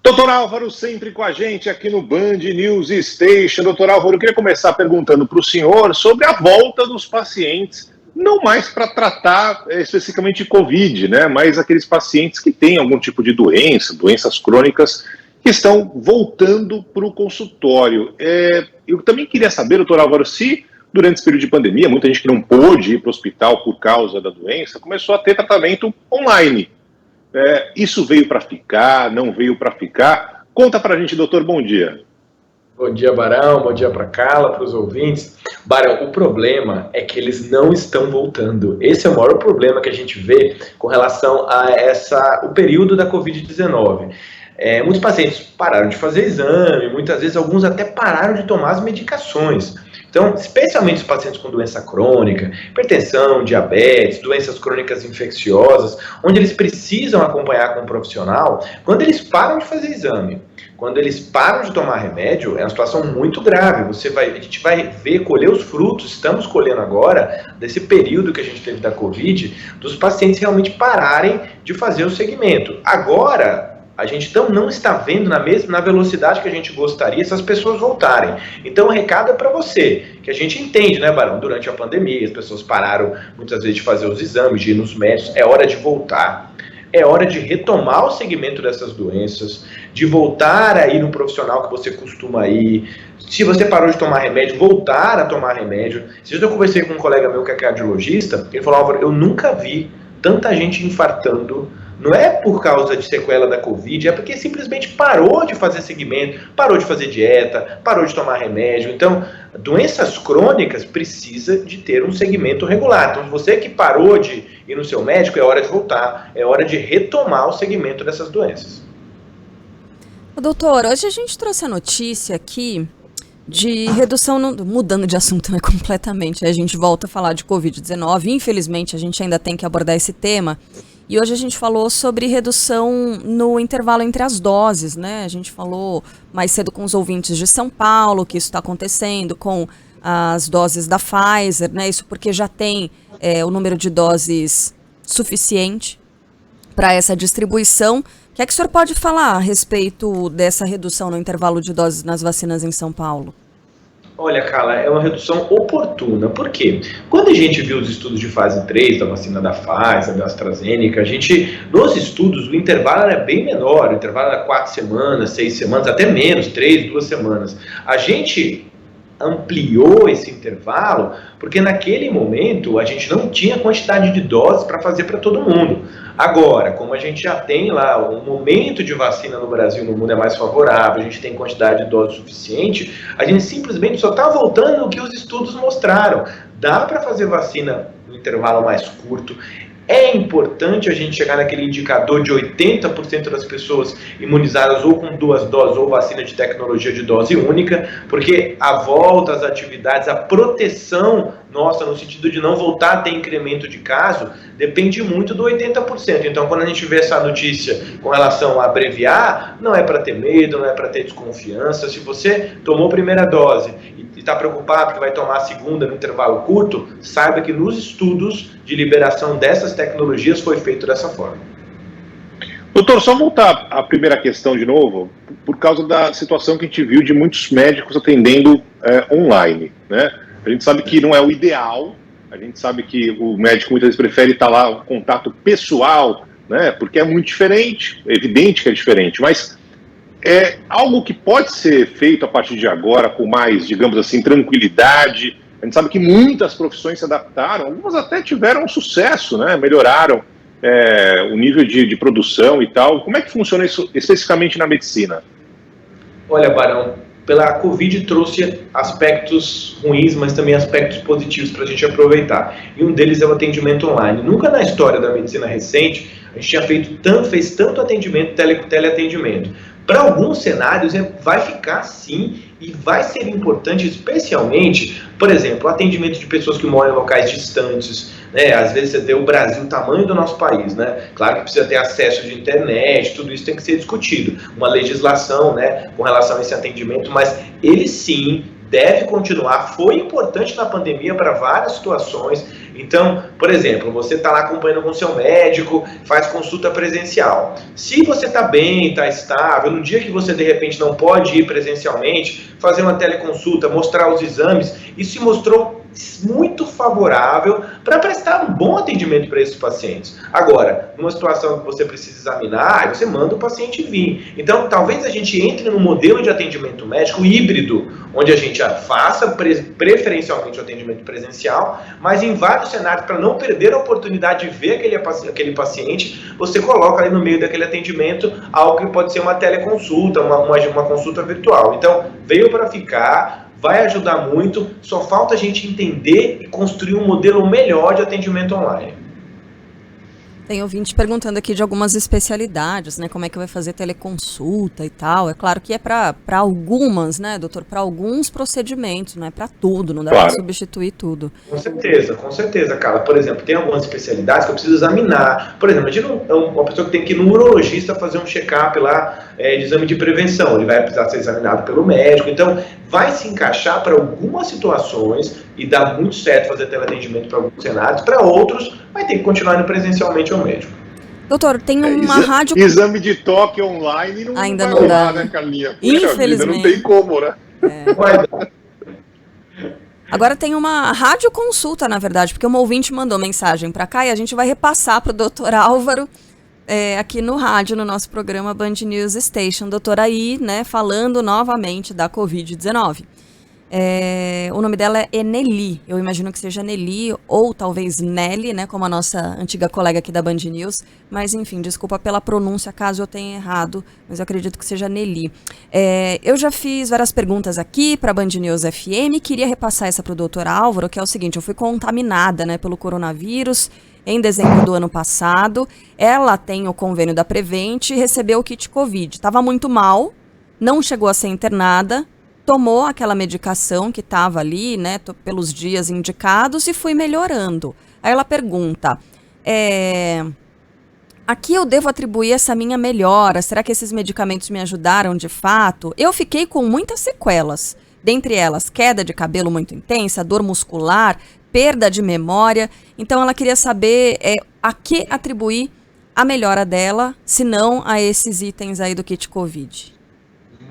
Doutor Álvaro, sempre com a gente aqui no Band News Station. Doutor Álvaro, eu queria começar perguntando para o senhor sobre a volta dos pacientes, não mais para tratar especificamente de Covid, né? Mas aqueles pacientes que têm algum tipo de doença, doenças crônicas, que estão voltando para o consultório. Eu também queria saber, doutor Álvaro, se durante esse período de pandemia, muita gente que não pôde ir para o hospital por causa da doença, começou a ter tratamento online. Isso veio para ficar, não veio para ficar? Conta para a gente, doutor, bom dia. Bom dia, Barão, bom dia para Carla, para os ouvintes. Barão, o problema é que eles não estão voltando. Esse é o maior problema que a gente vê com relação a o período da Covid-19. Muitos pacientes pararam de fazer exame, muitas vezes alguns até pararam de tomar as medicações. Então, especialmente os pacientes com doença crônica, hipertensão, diabetes, doenças crônicas infecciosas, onde eles precisam acompanhar com um profissional, quando eles param de fazer exame, quando eles param de tomar remédio, é uma situação muito grave. A gente vai colher os frutos, estamos colhendo agora, desse período que a gente teve da Covid, dos pacientes realmente pararem de fazer o segmento. Agora, a gente não está vendo na velocidade que a gente gostaria essas pessoas voltarem. Então o recado é para você, que a gente entende, né, Barão? Durante a pandemia, as pessoas pararam muitas vezes de fazer os exames, de ir nos médicos. É hora de voltar. É hora de retomar o segmento dessas doenças, de voltar a ir no profissional que você costuma ir. Se você parou de tomar remédio, voltar a tomar remédio. Se eu conversei com um colega meu que é cardiologista, ele falou: Álvaro, eu nunca vi tanta gente infartando. Não é por causa de sequela da Covid, é porque simplesmente parou de fazer segmento, parou de fazer dieta, parou de tomar remédio. Então, doenças crônicas precisa de ter um segmento regular. Então, você que parou de ir no seu médico, é hora de voltar, é hora de retomar o segmento dessas doenças. Doutor, hoje a gente trouxe a notícia aqui de redução, mudando de assunto, né, completamente, a gente volta a falar de Covid-19, infelizmente a gente ainda tem que abordar esse tema. E hoje a gente falou sobre redução no intervalo entre as doses, né? A gente falou mais cedo com os ouvintes de São Paulo, que isso está acontecendo com as doses da Pfizer, né? Isso porque já tem o número de doses suficiente para essa distribuição. O que é que o senhor pode falar a respeito dessa redução no intervalo de doses nas vacinas em São Paulo? Olha, Carla, é uma redução oportuna. Por quê? Quando a gente viu os estudos de fase 3 da vacina da Pfizer, da AstraZeneca, nos estudos, o intervalo era bem menor. O intervalo era 4 semanas, 6 semanas, até menos, 3, 2 semanas. A gente ampliou esse intervalo porque naquele momento a gente não tinha quantidade de doses para fazer para todo mundo. Agora, como a gente já tem lá, o momento de vacina no Brasil e no mundo é mais favorável, a gente tem quantidade de doses suficiente, a gente simplesmente só está voltando no que os estudos mostraram. Dá para fazer vacina no intervalo mais curto. É importante a gente chegar naquele indicador de 80% das pessoas imunizadas ou com 2 doses ou vacina de tecnologia de dose única, porque a volta às atividades, a proteção nossa, no sentido de não voltar a ter incremento de caso, depende muito do 80%. Então, quando a gente vê essa notícia com relação a abreviar, não é para ter medo, não é para ter desconfiança. Se você tomou a primeira dose e está preocupado que vai tomar a segunda no intervalo curto, saiba que nos estudos de liberação dessas tecnologias foi feito dessa forma. Doutor, só voltar à primeira questão de novo, por causa da situação que a gente viu de muitos médicos atendendo online, né? A gente sabe que não é o ideal, a gente sabe que o médico muitas vezes prefere estar lá, um contato pessoal, né? Porque é muito diferente, é evidente que é diferente, mas é algo que pode ser feito a partir de agora com mais, digamos assim, tranquilidade. A gente sabe que muitas profissões se adaptaram, algumas até tiveram sucesso, né? Melhoraram o nível de produção e tal. Como é que funciona isso especificamente na medicina? Olha, Barão, pela Covid trouxe aspectos ruins, mas também aspectos positivos para a gente aproveitar. E um deles é o atendimento online. Nunca na história da medicina recente a gente tinha fez tanto atendimento, teleatendimento. Para alguns cenários vai ficar sim e vai ser importante, especialmente, por exemplo, atendimento de pessoas que moram em locais distantes, né? Às vezes você tem o Brasil, o tamanho do nosso país, né? Claro que precisa ter acesso de internet, tudo isso tem que ser discutido. Uma legislação, né, com relação a esse atendimento, mas ele sim deve continuar, foi importante na pandemia para várias situações. Então, por exemplo, você está lá acompanhando com o seu médico, faz consulta presencial. Se você está bem, está estável, no dia que você de repente não pode ir presencialmente, fazer uma teleconsulta, mostrar os exames, isso se mostrou muito favorável para prestar um bom atendimento para esses pacientes. Agora, numa situação que você precisa examinar, você manda o paciente vir. Então, talvez a gente entre no modelo de atendimento médico híbrido, onde a gente faça preferencialmente o atendimento presencial, mas em vários cenários, para não perder a oportunidade de ver aquele paciente, você coloca ali no meio daquele atendimento algo que pode ser uma teleconsulta, uma consulta virtual. Então, veio para ficar, vai ajudar muito, só falta a gente entender e construir um modelo melhor de atendimento online. Tem ouvinte perguntando aqui de algumas especialidades, né? Como é que vai fazer teleconsulta e tal. É claro que é para algumas, né, doutor? Para alguns procedimentos, não é para tudo, não dá para substituir tudo. Com certeza, Carla. Por exemplo, tem algumas especialidades que eu preciso examinar. Por exemplo, imagina uma pessoa que tem que ir no urologista fazer um check-up lá de exame de prevenção. Ele vai precisar ser examinado pelo médico. Então, vai se encaixar para algumas situações e dá muito certo fazer teleatendimento para alguns cenários. Para outros, vai ter que continuar indo presencialmente ao médico. Doutor, tem uma rádio... Exame de toque online ainda não dá, né, Carlinha? Infelizmente. Não tem como, né? Agora tem uma radioconsulta, na verdade, porque uma ouvinte mandou mensagem para cá e a gente vai repassar para o doutor Álvaro aqui no rádio, no nosso programa Band News Station. Doutora aí, né, falando novamente da Covid-19. O nome dela é Nelly, eu imagino que seja Nelly ou talvez Nelly, né, como a nossa antiga colega aqui da Band News, mas enfim, desculpa pela pronúncia caso eu tenha errado, mas eu acredito que seja Nelly. Eu já fiz várias perguntas aqui para a Band News FM, queria repassar essa para o Dr. Álvaro, que é o seguinte: eu fui contaminada, né, pelo coronavírus em dezembro do ano passado, ela tem o convênio da Prevent e recebeu o kit Covid, estava muito mal, não chegou a ser internada, tomou aquela medicação que estava ali, né, pelos dias indicados e foi melhorando. Aí ela pergunta, a que eu devo atribuir essa minha melhora? Será que esses medicamentos me ajudaram de fato? Eu fiquei com muitas sequelas, dentre elas queda de cabelo muito intensa, dor muscular, perda de memória. Então ela queria saber a que atribuir a melhora dela, se não a esses itens aí do kit Covid.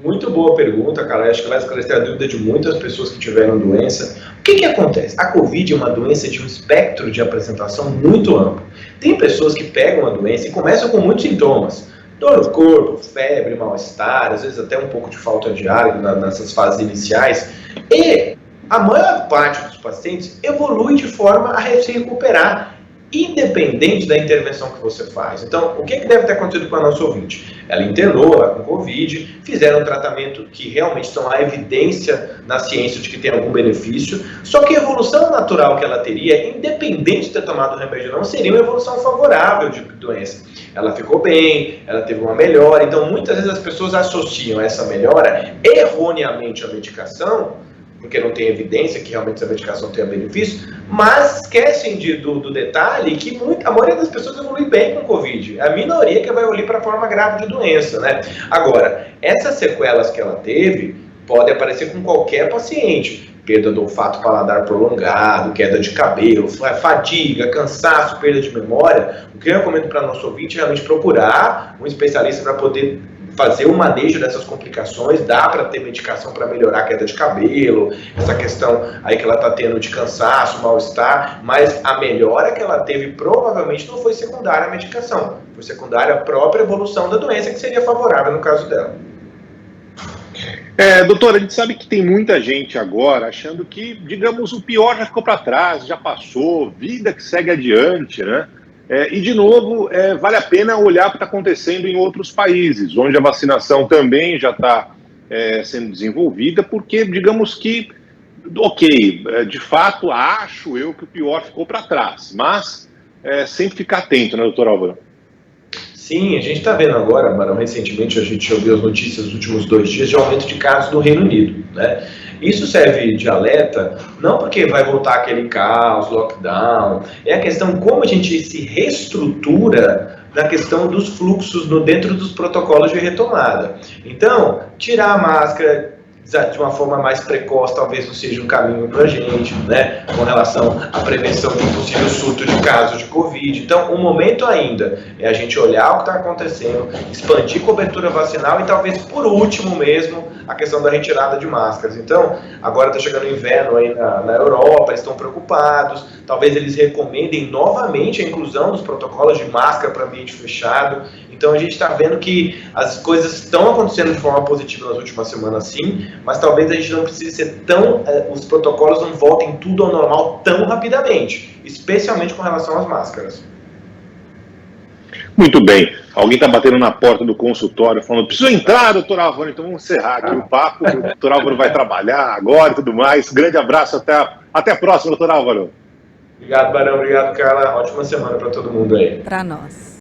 Muito boa pergunta, cara. Acho que vai esclarecer a dúvida de muitas pessoas que tiveram doença. O que acontece? A Covid é uma doença de um espectro de apresentação muito amplo. Tem pessoas que pegam a doença e começam com muitos sintomas. Dor no corpo, febre, mal-estar, às vezes até um pouco de falta de ar nessas fases iniciais. E a maior parte dos pacientes evolui de forma a se recuperar, independente da intervenção que você faz. Então, o que deve ter acontecido com a nossa ouvinte? Ela internou lá com Covid, fizeram um tratamento que realmente estão a evidência na ciência de que tem algum benefício, só que a evolução natural que ela teria, independente de ter tomado o remédio ou não, seria uma evolução favorável de doença. Ela ficou bem, ela teve uma melhora, então muitas vezes as pessoas associam essa melhora erroneamente à medicação, porque não tem evidência que realmente essa medicação tenha benefício, mas esquecem do detalhe que a maioria das pessoas evolui bem com Covid. A minoria que vai evoluir para a forma grave de doença, né? Agora, essas sequelas que ela teve podem aparecer com qualquer paciente. Perda do olfato paladar prolongado, queda de cabelo, fadiga, cansaço, perda de memória. O que eu recomendo para nosso ouvinte é realmente procurar um especialista para poder fazer o manejo dessas complicações. Dá para ter medicação para melhorar a queda de cabelo, essa questão aí que ela está tendo de cansaço, mal-estar, mas a melhora que ela teve provavelmente não foi secundária à medicação, foi secundária à própria evolução da doença, que seria favorável no caso dela. Doutora, a gente sabe que tem muita gente agora achando que, digamos, o pior já ficou para trás, já passou, vida que segue adiante, né? E, de novo, vale a pena olhar o que está acontecendo em outros países, onde a vacinação também já está sendo desenvolvida, porque, digamos que, de fato, acho eu que o pior ficou para trás, mas sempre ficar atento, né, doutor Álvaro? Sim, a gente está vendo agora, Barão, recentemente a gente ouviu as notícias nos últimos 2 dias de aumento de casos no Reino Unido, né? Isso serve de alerta, não porque vai voltar aquele caos, lockdown, é a questão como a gente se reestrutura na questão dos fluxos dentro dos protocolos de retomada. Então, tirar a máscara, de uma forma mais precoce, talvez não seja um caminho para a gente, né, com relação à prevenção de um possível surto de casos de Covid. Então, o momento ainda é a gente olhar o que está acontecendo, expandir cobertura vacinal e talvez, por último mesmo, a questão da retirada de máscaras. Então, agora está chegando o inverno aí na Europa, eles estão preocupados, talvez eles recomendem novamente a inclusão dos protocolos de máscara para ambiente fechado. Então, a gente está vendo que as coisas estão acontecendo de forma positiva nas últimas semanas, sim, mas talvez a gente não precise ser tão... os protocolos não voltem tudo ao normal tão rapidamente, especialmente com relação às máscaras. Muito bem. Alguém está batendo na porta do consultório falando, preciso entrar, doutor Álvaro, então vamos encerrar aqui o papo, o doutor Álvaro vai trabalhar agora e tudo mais. Grande abraço, até a próxima, doutor Álvaro. Obrigado, Barão, obrigado, Carla. Ótima semana para todo mundo aí. Para nós.